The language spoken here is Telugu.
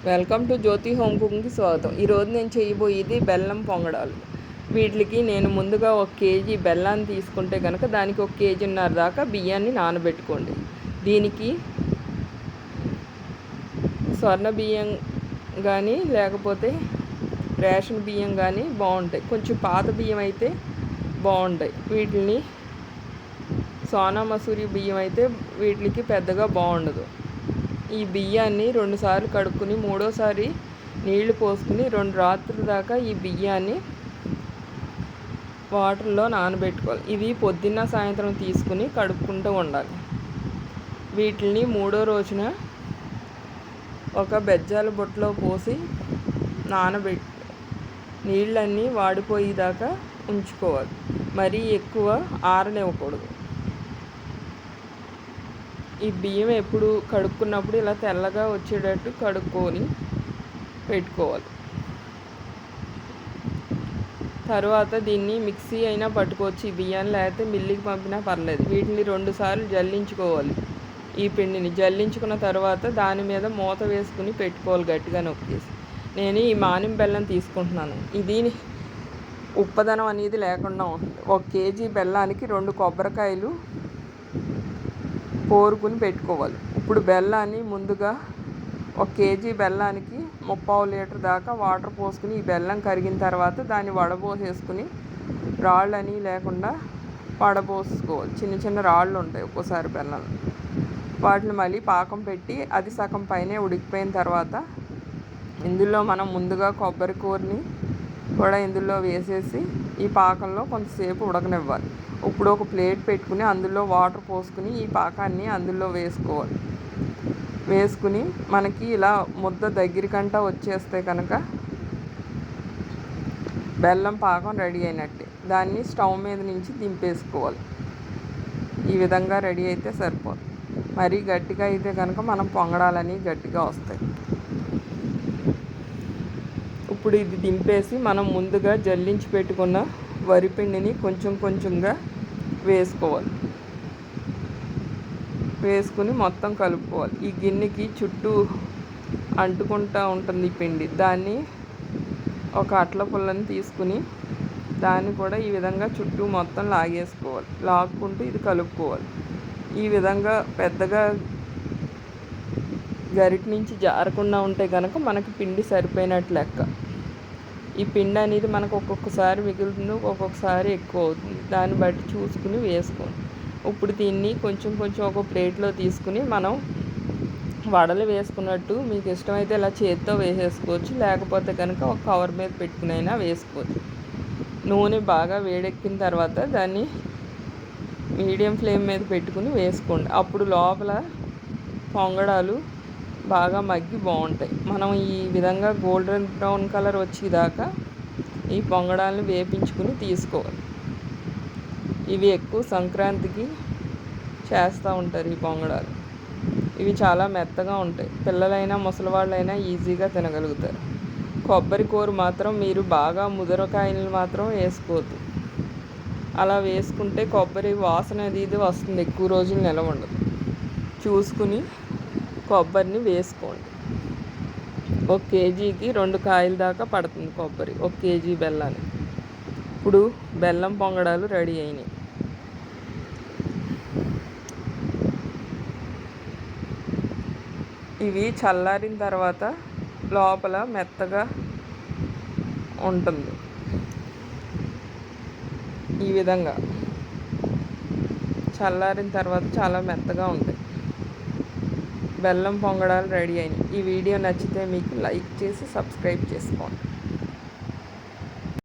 వెల్కమ్ టు జ్యోతి హోమ్ కుకింగ్కి స్వాగతం. ఈరోజు నేను చేయబోయేది బెల్లం పొంగడాలు. వీటికి నేను ముందుగా 1 కేజీ బెల్లాన్ని తీసుకుంటే కనుక దానికి 1 కేజీన్నర దాకా బియ్యాన్ని నానబెట్టుకోండి. దీనికి స్వర్ణ బియ్యం కానీ లేకపోతే రేషన్ బియ్యం కానీ బాగుంటాయి. కొంచెం పాత బియ్యం అయితే బాగుంటాయి. వీటిని సోనా మసూరి బియ్యం అయితే వీటికి పెద్దగా బాగుండదు. ఈ బియ్యాన్ని 2 సార్లు కడుక్కుని మూడోసారి నీళ్లు పోసుకుని 2 రాత్రుల దాకా ఈ బియ్యాన్ని వాటర్లో నానబెట్టుకోవాలి. ఇవి పొద్దున్న సాయంత్రం తీసుకుని కడుక్కుంటూ ఉండాలి. వీటిని మూడో రోజున ఒక బెజ్జాల బుట్టలో పోసి నానబెట్టి నీళ్ళన్నీ వాడిపోయేదాకా ఉంచుకోవాలి. మరీ ఎక్కువ ఆరనివ్వకూడదు. ఈ బియ్యం ఎప్పుడు కడుక్కున్నప్పుడు ఇలా తెల్లగా వచ్చేటట్టు కడుక్కొని పెట్టుకోవాలి. తర్వాత దీన్ని మిక్సీ అయినా పట్టుకోవచ్చు ఈ బియ్యాన్ని, లేకపోతే మిల్లికి పంపినా పర్లేదు. వీటిని 2 సార్లు జల్లించుకోవాలి. ఈ పిండిని జల్లించుకున్న తర్వాత దాని మీద మూత వేసుకుని పెట్టుకోవాలి గట్టిగా నొక్కేసి. నేను ఈ మానిం బెల్లం తీసుకుంటున్నాను. ఇది ఉప్పదనం అనేది లేకుండా ఉంటుంది. 1 కేజీ బెల్లానికి 2 కొబ్బరికాయలు కోరుకుని పెట్టుకోవాలి. ఇప్పుడు బెల్లాన్ని ముందుగా 1 కేజీ బెల్లానికి 3/4 లీటర్ దాకా వాటర్ పోసుకుని ఈ బెల్లం కరిగిన తర్వాత దాన్ని వడబోసేసుకుని రాళ్ళని లేకుండా వడబోసుకోవాలి. చిన్న చిన్న రాళ్ళు ఉంటాయి ఒక్కోసారి బెల్లం. వాటిని మళ్ళీ పాకం పెట్టి అది సగం పైనే ఉడికిపోయిన తర్వాత ఇందులో మనం ముందుగా కొబ్బరి కూరని కూడా ఇందులో వేసేసి ఈ పాకంలో కొంతసేపు ఉడకనివ్వాలి. ఇప్పుడు ఒక ప్లేట్ పెట్టుకుని అందులో వాటర్ పోసుకుని ఈ పాకాన్ని అందులో వేసుకోవాలి. వేసుకుని మనకి ఇలా ముద్ద దగ్గరికంటా వచ్చేస్తే కనుక బెల్లం పాకం రెడీ అయినట్టే. దాన్ని స్టవ్ మీద నుంచి దింపేసుకోవాలి. ఈ విధంగా రెడీ అయితే సరిపోదు. మరీ గట్టిగా అయితే కనుక మనం పొంగడాలని గట్టిగా వస్తాయి. ఇప్పుడు ఇది దింపేసి మనం ముందుగా జల్లించి పెట్టుకున్న వరిపిండిని కొంచెం కొంచెంగా వేసుకోవాలి. వేసుకుని మొత్తం కలుపుకోవాలి. ఈ గిన్నెకి చుట్టూ అంటుకుంటూ ఉంటుంది ఈ పిండి. దాన్ని ఒక అట్ల పుల్లని తీసుకుని దాన్ని కూడా ఈ విధంగా చుట్టూ మొత్తం లాగేసుకోవాలి. లాక్కుంటూ ఇది కలుపుకోవాలి. ఈ విధంగా పెద్దగా గరిటి నుంచి జారకుండా ఉంటే కనుక మనకి పిండి సరిపోయినట్టు లెక్క. ఈ పిండి అనేది మనకు ఒక్కొక్కసారి మిగులుతుంది, ఒక్కొక్కసారి ఎక్కువ అవుతుంది. దాన్ని బట్టి చూసుకుని వేసుకోండి. ఇప్పుడు దీన్ని కొంచెం కొంచెం ఒక ప్లేట్లో తీసుకుని మనం వడలు వేసుకున్నట్టు మీకు ఇష్టమైతే ఇలా చేతితో వేసేసుకోవచ్చు. లేకపోతే కనుక ఒక కవర్ మీద పెట్టుకునైనా వేసుకోవచ్చు. నూనె బాగా వేడెక్కిన తర్వాత దాన్ని మీడియం ఫ్లేమ్ మీద పెట్టుకుని వేసుకోండి. అప్పుడు లోపల పొంగడాలు బాగా మగ్గి బాగుంటాయి. మనం ఈ విధంగా గోల్డెన్ బ్రౌన్ కలర్ వచ్చేదాకా ఈ పొంగడాలను వేపించుకుని తీసుకోవాలి. ఇవి ఎక్కువ సంక్రాంతికి చేస్తూ ఉంటారు ఈ పొంగడాలు. ఇవి చాలా మెత్తగా ఉంటాయి. పిల్లలైనా ముసలివాళ్ళైనా ఈజీగా తినగలుగుతారు. కొబ్బరి కూర మాత్రం మీరు బాగా ముదరకాయలు మాత్రం వేసుకోవద్దు. అలా వేసుకుంటే కొబ్బరి వాసన అది ఇది వస్తుంది, ఎక్కువ రోజులు నిలవ ఉండదు. చూసుకుని కొబ్బరిని వేసుకోండి. 1 కేజీకి 2 కాయల దాకా పడుతుంది కొబ్బరి 1 కేజీ బెల్లాన్ని. ఇప్పుడు బెల్లం పొంగడాలు రెడీ అయినాయి. ఇవి చల్లారిన తర్వాత లోపల మెత్తగా ఉంటుంది. ఈ విధంగా చల్లారిన తర్వాత చాలా మెత్తగా ఉంటాయి. బెల్లం పొంగడాలు రెడీ అయినాయి. ఈ వీడియో నచ్చితే మీకు లైక్ చేసి సబ్స్క్రైబ్ చేసుకోండి.